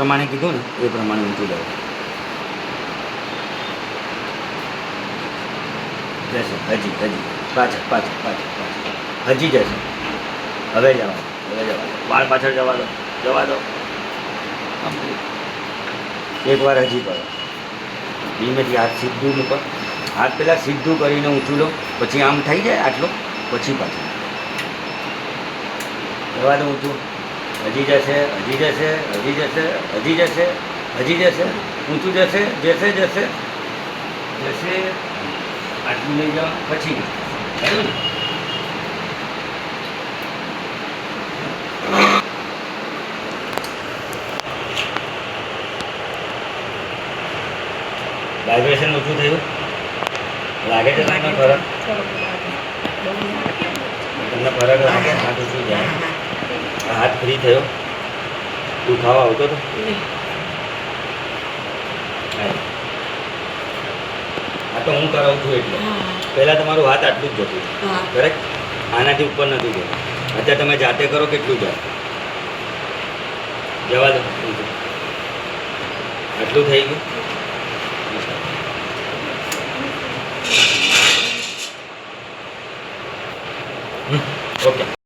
પ્રમાણે કીધું ને એ પ્રમાણે ઊંચું લેવું. જશે હજી પાછળ હજી જશે. હવે જવા વાળ પાછળ જવા દો. એકવાર હજી કરો. ધીમેથી હાથ સીધું મૂકો. હાથ પહેલાં સીધું કરીને ઊંચું લો, પછી આમ થઈ જાય આટલો, પછી પાછું જવા દો ઊંચું. હજી જશે ઊંચું જશે. આટલું લઈ જાઓ પછી થયું ને. વાઇબ્રેશન ઓછું થયું લાગે છે તમને ફરક? તમને ફરક લાગે? હાથ ઓછું જાય, હાથ ફ્રી થયો, દુખાવા આવતો હતો? આ તો હું કરાવું છું એટલે. પહેલાં તમારું હાથ આટલું જ જતું કરેક્ટ, આનાથી ઉપર નથી જતું. અત્યારે તમે જાતે કરો કેટલું જાય? જવા દો. આટલું થઈ ગયું.